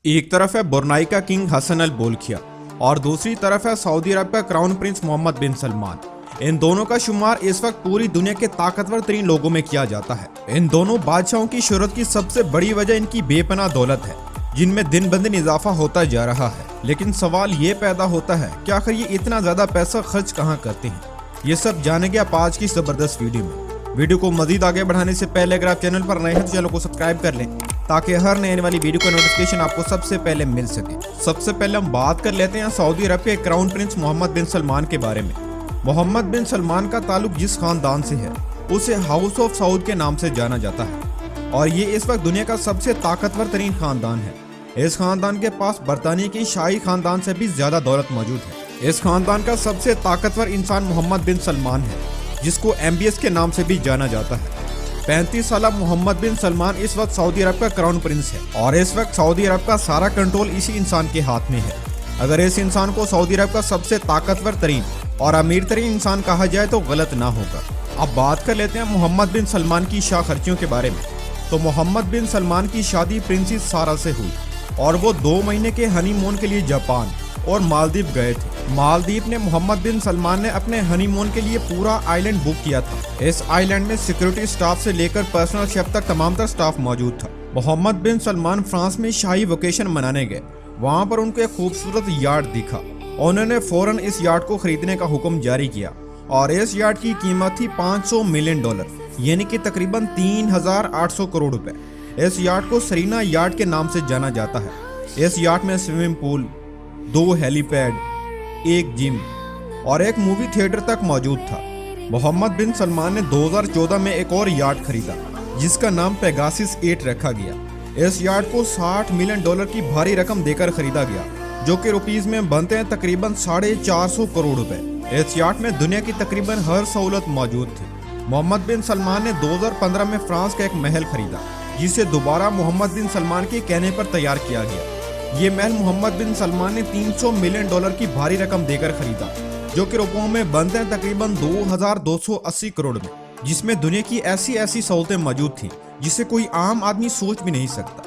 एक तरफ है ब्रुनाई का किंग हसन अल बोल्किया और दूसरी तरफ है सऊदी अरब का क्राउन प्रिंस मोहम्मद बिन सलमान। इन दोनों का शुमार इस वक्त पूरी दुनिया के ताकतवर तरीन लोगों में किया जाता है। इन दोनों बादशाहों की शोहरत की सबसे बड़ी वजह इनकी बेपनाह दौलत है, जिनमें दिन ब दिन इजाफा होता जा रहा है। लेकिन सवाल ये पैदा होता है कि आखिर ये इतना ज्यादा पैसा खर्च कहाँ करते हैं। ये सब जानेंगे आप आज की जबरदस्त वीडियो में। वीडियो को मजीद आगे बढ़ाने से पहले अगर आप चैनल पर नए हैं तो चैनल को सब्सक्राइब कर लें ताकि हर नए आने वाली वीडियो का नोटिफिकेशन आपको सबसे पहले मिल सके। सबसे पहले हम बात कर लेते हैं सऊदी अरब के क्राउन प्रिंस मोहम्मद बिन सलमान के बारे में। मोहम्मद बिन सलमान का ताल्लुक जिस खानदान से है उसे हाउस ऑफ सऊद के नाम से जाना जाता है और ये इस वक्त दुनिया का सबसे ताकतवर तरीन खानदान है। इस खानदान के पास बरतानिया की शाही खानदान से भी ज्यादा दौलत मौजूद है। इस खानदान का सबसे ताकतवर इंसान मोहम्मद बिन सलमान है, जिसको MBS के नाम से भी जाना जाता है। 35 साल मोहम्मद बिन सलमान इस वक्त सऊदी अरब का क्राउन प्रिंस है और इस वक्त सऊदी अरब का सारा कंट्रोल इसी इंसान के हाथ में है। अगर इस इंसान को सऊदी अरब का सबसे ताकतवर तरीन और अमीर तरीन इंसान कहा जाए तो गलत ना होगा। अब बात कर लेते हैं मोहम्मद बिन सलमान की शाह खर्चियों के बारे में। तो मोहम्मद बिन सलमान की शादी प्रिंसेस सारा से हुई और वो 2 महीने के हनीमून के लिए जापान और मालदीव गए थे। मालदीव ने मोहम्मद बिन सलमान ने अपने हनीमून के लिए पूरा आइलैंड बुक किया था। इस आइलैंड में सिक्योरिटी स्टाफ से लेकर पर्सनल शेफ तक तमाम तर स्टाफ मौजूद था। मोहम्मद बिन सलमान फ्रांस में शाही वेकेशन मनाने गए। वहां पर उनको एक खूबसूरत यार्ड दिखा। उन्होंने फौरन इस यार्ड को खरीदने का हुक्म जारी किया और इस यार्ड की कीमत थी $500 मिलियन, यानी कि तकरीबन 3800 करोड़ रुपए। इस यार्ड को सरीना यार्ड के नाम से जाना जाता है। इस यार्ड में स्विमिंग पूल, 2 हेलीपैड, 1 जिम और एक मूवी थिएटर तक मौजूद था। मोहम्मद बिन सलमान ने 2014 में एक और यार्ड खरीदा जिसका नाम पेगासिस 8 रखा गया। इस यार्ड को $60 मिलियन की भारी रकम देकर खरीदा गया, जो कि रुपीस में बनते हैं तकरीबन 450 करोड़ रुपए। इस यार्ड में दुनिया की तकरीबन हर सहूलत मौजूद थी। मोहम्मद बिन सलमान ने 2015 में फ्रांस का एक महल खरीदा, जिसे दोबारा मोहम्मद बिन सलमान के कहने पर तैयार किया गया। ये महल मोहम्मद बिन सलमान ने $300 मिलियन की भारी रकम देकर खरीदा, जो कि रुपयों में बनते हैं तकरीबन 2280 करोड़ में, जिसमें दुनिया की ऐसी सहूलतें मौजूद थी जिसे कोई आम आदमी सोच भी नहीं सकता।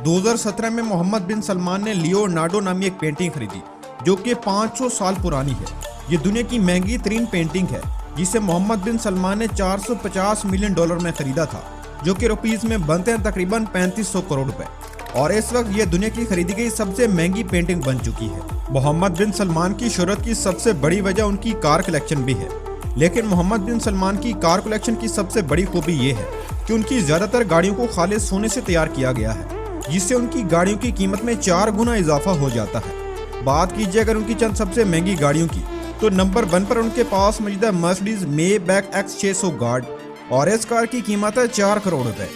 2017 में मोहम्मद बिन सलमान ने लियोनार्डो नामी एक पेंटिंग खरीदी, जो कि 500 साल पुरानी है। ये दुनिया की महंगी तरीन पेंटिंग है, जिसे मोहम्मद बिन सलमान ने $450 मिलियन में खरीदा था, जो कि रुपीस में बनते हैं तकरीबन 3500 करोड़ रुपए। और इस वक्त ये दुनिया की खरीदी गई सबसे महंगी पेंटिंग बन चुकी है। मोहम्मद बिन सलमान की शोहरत की सबसे बड़ी वजह उनकी कार कलेक्शन भी है, लेकिन मोहम्मद बिन सलमान की कार कलेक्शन की सबसे बड़ी खूबी ये है कि उनकी ज्यादातर गाड़ियों को खालिस सोने से तैयार किया गया है, जिससे उनकी गाड़ियों की कीमत में 4 गुना इजाफा हो जाता है। बात कीजिए अगर उनकी चंद सबसे महंगी गाड़ियों की, तो नंबर 1 पर उनके पास मौजूद है मर्सिडीज मेबैक X600 गार्ड और इस कार की कीमत है 4 करोड़ रुपए।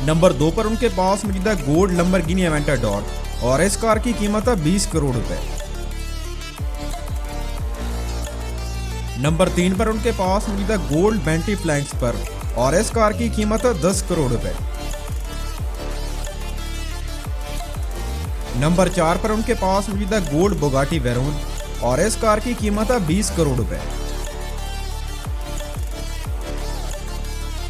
नंबर 2 पर उनके पास मौजूद है गोल्ड लैम्बोर्गिनी एवेंटाडोर और इस कार की कीमत है 20 करोड़ रुपए। नंबर 3 पर उनके पास मौजूद है गोल्ड बेंटली फ्लैंक्स पर और इस कार की कीमत है 10 करोड़ रुपए। नंबर 4 पर उनके पास मौजूद है गोल्ड बुगाटी वेरोन और इस कार की कीमत है 20 करोड़ रुपए।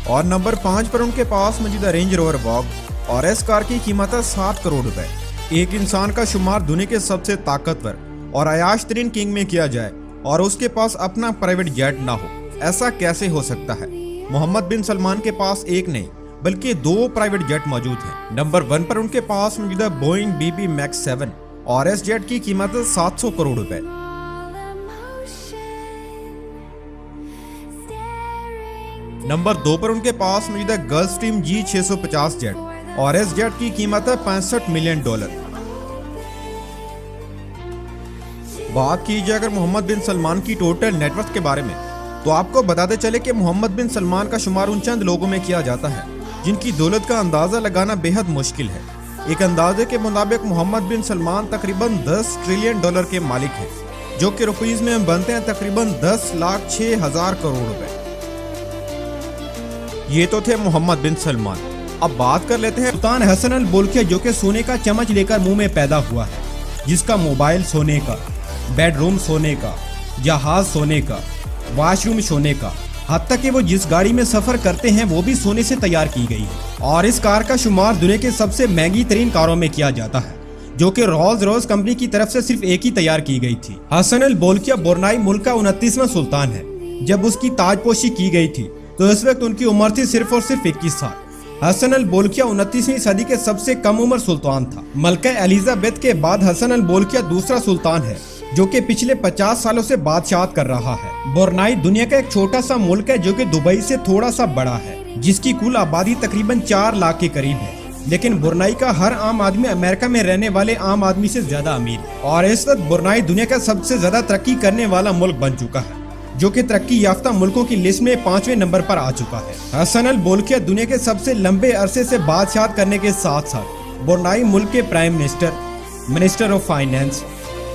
और नंबर 5 पर उनके पास मौजूद है रेंज रोवर वॉग और इस कार की कीमत है 7 करोड़ रुपए। एक इंसान का शुमार दुनिया के सबसे ताकतवर और अयाश तरीन किंग में किया जाए और उसके पास अपना प्राइवेट जेट ना हो, ऐसा कैसे हो सकता है? मोहम्मद बिन सलमान के पास एक नहीं बल्कि 2 प्राइवेट जेट मौजूद हैं। नंबर 1 पर उनके पास मौजूद है बोइंग BB Max 7 और इस जेट की कीमत है 700 करोड़ रुपए। नंबर 2 पर उनके पास मौजूद है गल्फस्ट्रीम G650 जेट और इस जेट की कीमत है $65 मिलियन। बात कीजिए अगर मोहम्मद बिन सलमान की टोटल नेटवर्थ के बारे में, तो आपको बताते चले कि मोहम्मद बिन सलमान का शुमार उन चंद लोगों में किया जाता है जिनकी दौलत का अंदाजा लगाना बेहद मुश्किल है। एक अंदाजे के मुताबिक मोहम्मद बिन सलमान तकरीबन $10 ट्रिलियन के मालिक है, जो कि रुपीस में बनते हैं तकरीबन 10,06,000 करोड़ रुपए। ये तो थे मोहम्मद बिन सलमान। अब बात कर लेते हैं सुल्तान हसन अल बोल्किया, जो कि सोने का चम्मच लेकर मुंह में पैदा हुआ है, जिसका मोबाइल सोने का, बेडरूम सोने का, जहाज सोने का, वॉशरूम सोने का हत्ता कि वो जिस गाड़ी में सफर करते हैं वो भी सोने से तैयार की गई है और इस कार का शुमार दुनिया के सबसे महंगी तरीन कारों में किया जाता है, जो कि रोल्स रॉयस कंपनी की तरफ से सिर्फ एक ही तैयार की गई थी। हसन अल बोल्किया ब्रुनाई मुल्क का 29वां सुल्तान है। जब उसकी ताजपोशी की गई थी तो इस वक्त उनकी उम्र थी सिर्फ और सिर्फ 21 साल। हसन अल बोल्किया 29वीं सदी के सबसे कम उम्र सुल्तान था। मलका एलिजाबेथ के बाद हसन अल बोल्किया दूसरा सुल्तान है जो कि पिछले 50 सालों से बादशाहत कर रहा है। ब्रुनाई दुनिया का एक छोटा सा मुल्क है जो कि दुबई से थोड़ा सा बड़ा है, जिसकी कुल आबादी तकरीबन 4 लाख के करीब है। लेकिन ब्रुनाई का हर आम आदमी अमेरिका में रहने वाले आम आदमी से ज्यादा अमीर है और इस वक्त ब्रुनाई दुनिया का सबसे ज्यादा तरक्की करने वाला मुल्क बन चुका है, जो कि तरक्की याफ्ता मुल्कों की लिस्ट में 5वें नंबर पर आ चुका है। हसन अल बोल्किया दुनिया के सबसे लंबे अरसे से बादशाहत करने के साथ साथ ब्रुनाई मुल्क के prime minister, minister of finance,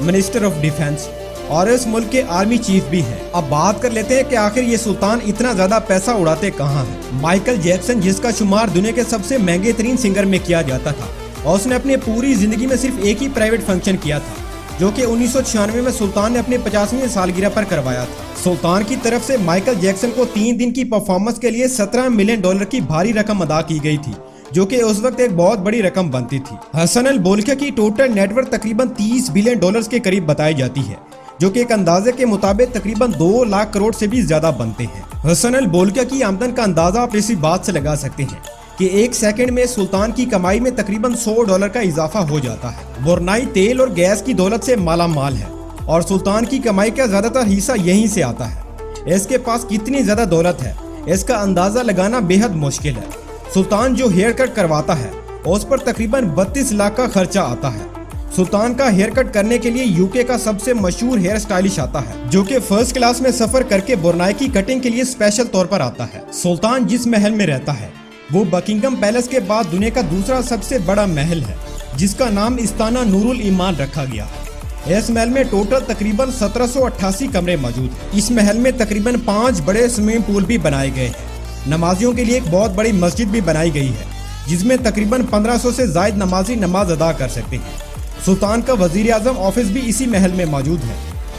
minister of defence और इस मुल्क के आर्मी चीफ भी हैं। अब बात कर लेते हैं कि आखिर ये सुल्तान इतना ज्यादा पैसा उड़ाते कहाँ हैं। माइकल जैक्सन, जिसका शुमार दुनिया के सबसे महंगे तरीन सिंगर में किया जाता था और उसने अपनी पूरी जिंदगी में सिर्फ एक ही प्राइवेट फंक्शन किया था, जो कि 1996 में सुल्तान ने अपने 50वीं सालगिरह पर करवाया था। सुल्तान की तरफ से माइकल जैक्सन को 3 दिन की परफॉर्मेंस के लिए $17 मिलियन की भारी रकम अदा की गई थी, जो कि उस वक्त एक बहुत बड़ी रकम बनती थी। हसन अल बोल्किया की टोटल नेटवर्थ तकरीबन $30 बिलियन के करीब बताई जाती है, जो कि एक अंदाजे के मुताबिक तकरीबन 2 लाख करोड़ से भी ज्यादा बनते हैं। हसन अल बोल्किया की आमदन का अंदाजा आप इसी बात से लगा सकते हैं कि 1 सेकंड में सुल्तान की कमाई में तकरीबन $100 का इजाफा हो जाता है। ब्रुनाई तेल और गैस की दौलत से माला माल है और सुल्तान की कमाई का ज्यादातर हिस्सा यहीं से आता है। इसके पास कितनी ज्यादा दौलत है इसका अंदाजा लगाना बेहद मुश्किल है। सुल्तान जो हेयर कट करवाता है उस पर तकरीबन 32 लाख का खर्चा आता है। सुल्तान का हेयर कट करने के लिए यूके का सबसे मशहूर हेयर स्टाइलिश आता है, जो कि फर्स्ट क्लास में सफर करके ब्रुनाई की कटिंग के लिए स्पेशल तौर पर आता है। सुल्तान जिस महल में रहता है वो बकिंगम पैलेस के बाद दुनिया का दूसरा सबसे बड़ा महल है, जिसका नाम इस्ताना नूरुल ईमान रखा गया है। इस महल में टोटल तकरीबन 1788 कमरे मौजूद हैं। इस महल में तकरीबन 5 बड़े स्विमिंग पूल भी बनाए गए हैं। नमाजियों के लिए एक बहुत बड़ी मस्जिद भी बनाई गई है, जिसमें तकरीबन 1500 से ज्यादा नमाजी नमाज अदा कर सकते हैं। सुल्तान का वजीर आजम ऑफिस भी इसी महल में मौजूद है,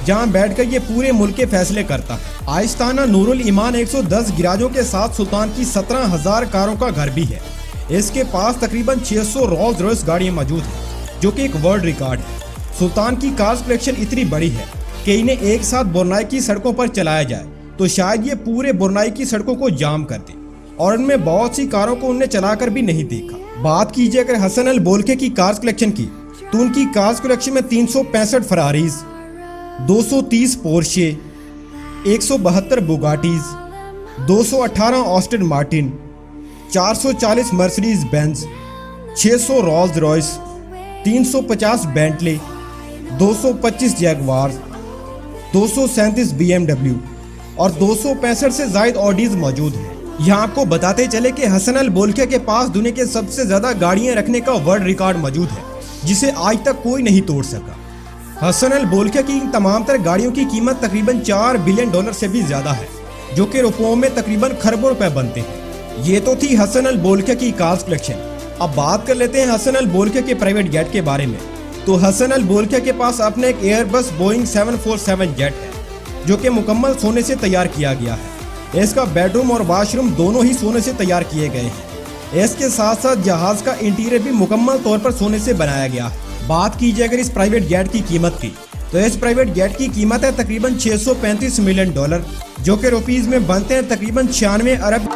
जहां बैठकर ये पूरे मुल्क के फैसले करता है। आइस्ताना नूरुल ईमान 110 गिराजों के साथ सुल्तान की 17,000 कारों का घर भी है। इसके पास तकरीबन 600 रोल्स रॉयस गाड़ियां मौजूद हैं, जो कि एक वर्ल्ड रिकॉर्ड है। सुल्तान की कार्स कलेक्शन इतनी बड़ी है कि इन्हें एक साथ ब्रुनाई की सड़कों पर चलाया जाए तो शायद ये पूरे ब्रुनाई की सड़कों को जाम कर दे, और उनमें बहुत सी कारों को उन्हें चलाकर भी नहीं देखा। बात कीजिए अगर हसन अल बोल्किया की कार्स कलेक्शन की, तो उनकी कार्स कलेक्शन में 365 फरारीज, 230 Porsche, 172 बुगाटीज, 218 Austin Martin, 440 Mercedes Benz, 600 Rolls Royce, 350 Bentley, 225 Jaguar, 237 BMW और 265 से ज्यादा ऑडीज मौजूद हैं। यहाँ आपको बताते चले कि हसन अल बोल्किया के पास दुनिया के सबसे ज्यादा गाड़ियां रखने का वर्ल्ड रिकॉर्ड मौजूद है, जिसे आज तक कोई नहीं तोड़ सका। हसन अल बोल्किया की इन तमाम तरह गाड़ियों की कीमत तकरीबन $4 बिलियन से भी ज्यादा है, जो कि रुपयों में तकरीबन खरबों रुपए बनते हैं। ये तो थी हसन अल बोल्किया की कार्स कलेक्शन। अब बात कर लेते हैं हसन अल बोल्किया के प्राइवेट जेट के बारे में। तो हसन अल बोल्किया के पास अपना एक एयरबस बोइंग 747 जेट है, जो कि मुकम्मल सोने से तैयार किया गया है। इसका बेडरूम और वॉशरूम दोनों ही सोने से तैयार किए गए हैं। इसके साथ साथ जहाज का इंटीरियर भी मुकम्मल तौर पर सोने से बनाया गया है। बात कीजिए अगर इस प्राइवेट जेट की कीमत की, तो इस प्राइवेट जेट की कीमत है तकरीबन $635 मिलियन, जो कि रुपीज में बनते हैं तकरीबन 96 अरब